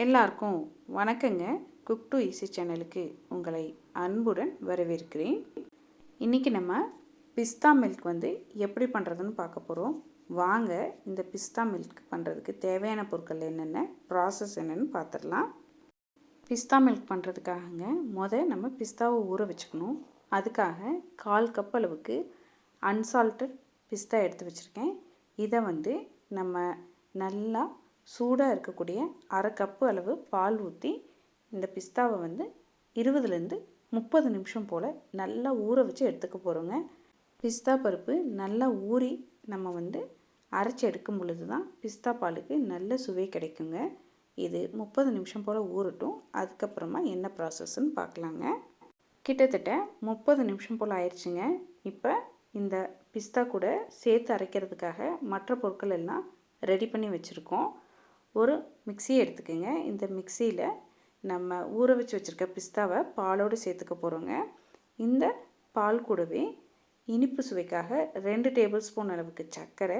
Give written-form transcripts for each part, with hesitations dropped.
எல்லாருக்கும் வணக்கங்க. Cook to easy சேனலுக்கு உங்களை அன்புடன் வரவேற்கிறேன். இன்றைக்கி நம்ம பிஸ்தா மில்க் எப்படி பண்ணுறதுன்னு பார்க்க போகிறோம். வாங்க இந்த பிஸ்தா மில்க் பண்ணுறதுக்கு தேவையான பொருட்கள் என்னென்ன, ப்ராசஸ் என்னென்னு பார்த்துடலாம். பிஸ்தா மில்க் பண்ணுறதுக்காகங்க நம்ம பிஸ்தாவை ஊற வச்சுக்கணும். அதுக்காக 1/4 கப் அளவுக்கு அன்சால்ட்டட் பிஸ்தா எடுத்து வச்சுருக்கேன். இதை நம்ம நல்லா சூடாக இருக்கக்கூடிய 1/2 கப்பு அளவு பால் ஊற்றி இந்த பிஸ்தாவை 20லேருந்து 30 நிமிஷம் போல் நல்லா ஊற வச்சு எடுத்துக்க போகிறோங்க. பிஸ்தா பருப்பு நல்லா ஊறி நம்ம அரைச்சி எடுக்கும் பொழுது தான் பிஸ்தா பாலுக்கு நல்ல சுவை கிடைக்குங்க. இது 30 நிமிஷம் போல் ஊறட்டும். அதுக்கப்புறமா என்ன ப்ராசஸ்ன்னு பார்க்கலாங்க. கிட்டத்தட்ட 30 நிமிஷம் போல் ஆயிடுச்சுங்க. இப்போ இந்த பிஸ்தா கூட சேர்த்து அரைக்கிறதுக்காக மற்ற பொருட்கள் எல்லாம் ரெடி பண்ணி வச்சுருக்கோம். ஒரு மிக்ஸி எடுத்துக்கோங்க. இந்த மிக்சியில் நம்ம ஊற வச்சு வச்சுருக்க பிஸ்தாவை பாலோடு சேர்த்துக்க போகிறோங்க. இந்த பால் கூடவே இனிப்பு சுவைக்காக 2 டேபிள் ஸ்பூன் அளவுக்கு சர்க்கரை,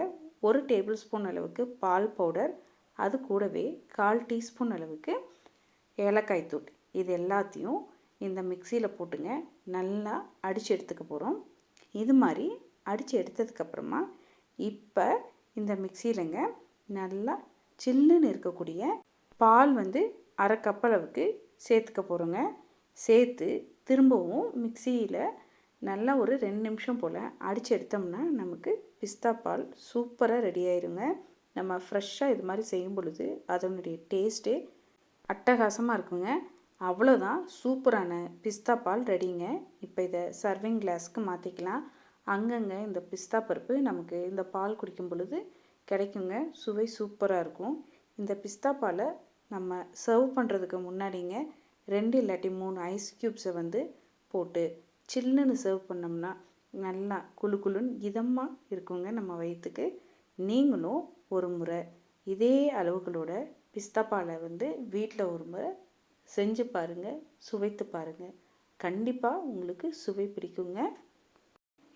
1 டேபிள் ஸ்பூன் அளவுக்கு பால் பவுடர், அது கூடவே 1/4 டீஸ்பூன் அளவுக்கு ஏலக்காய் தூள், இது எல்லாத்தையும் இந்த மிக்சியில் போட்டுங்க நல்லா அடித்து எடுத்துக்க போகிறோம். இது மாதிரி அடித்து எடுத்ததுக்கப்புறமா இப்போ இந்த மிக்சியிலங்க நல்லா சில்லுன்னு இருக்கக்கூடிய பால் 1/2 கப் அளவுக்கு சேர்த்துக்க போகிறோங்க. சேர்த்து திரும்பவும் மிக்சியில் நல்லா ஒரு 2 நிமிஷம் போல் அடித்து எடுத்தோம்னா நமக்கு பிஸ்தா பால் சூப்பராக ரெடி ஆயிருங்க. நம்ம ஃப்ரெஷ்ஷாக இது மாதிரி செய்யும் பொழுது அதனுடைய டேஸ்ட்டே அட்டகாசமாக இருக்குங்க. அவ்வளோதான், சூப்பரான பிஸ்தா பால் ரெடிங்க. இப்போ இதை சர்விங் கிளாஸ்க்கு மாற்றிக்கலாம். அங்கங்கே இந்த பிஸ்தா பருப்பு நமக்கு இந்த பால் குடிக்கும் பொழுது கிடைக்குங்க. சுவை சூப்பராக இருக்கும். இந்த பிஸ்தா பாலை நம்ம சர்வ் பண்ணுறதுக்கு முன்னாடிங்க 2 இல்லாட்டி 3 ஐஸ் க்யூப்ஸை போட்டு சில்லுன்னு சர்வ் பண்ணோம்னா நல்லா குளு குளுன்னு இதமாக இருக்குங்க நம்ம வயிற்றுக்கு. நீங்களும் ஒரு முறை இதே அளவுகளோட பிஸ்தா பாலை வீட்டில் ஒரு முறை செஞ்சு பாருங்கள், சுவைத்து பாருங்கள். கண்டிப்பாக உங்களுக்கு சுவை பிடிக்குங்க.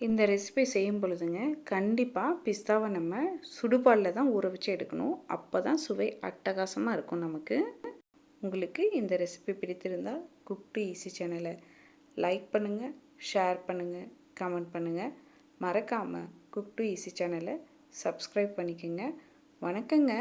இந்த ரெசிபி செய்யும் பொழுதுங்க கண்டிப்பாக பிஸ்தாவை நம்ம சுடுபாலில் தான் ஊற வச்சு எடுக்கணும். அப்போ தான் சுவை அட்டகாசமாக இருக்கும் நமக்கு. உங்களுக்கு இந்த ரெசிபி பிடித்திருந்தால் குக் டு ஈஸி சேனலை லைக் பண்ணுங்கள், ஷேர் பண்ணுங்கள், கமெண்ட் பண்ணுங்கள். மறக்காமல் குக் டு ஈஸி சேனலை சப்ஸ்கிரைப் பண்ணிக்கோங்க. வணக்கங்க.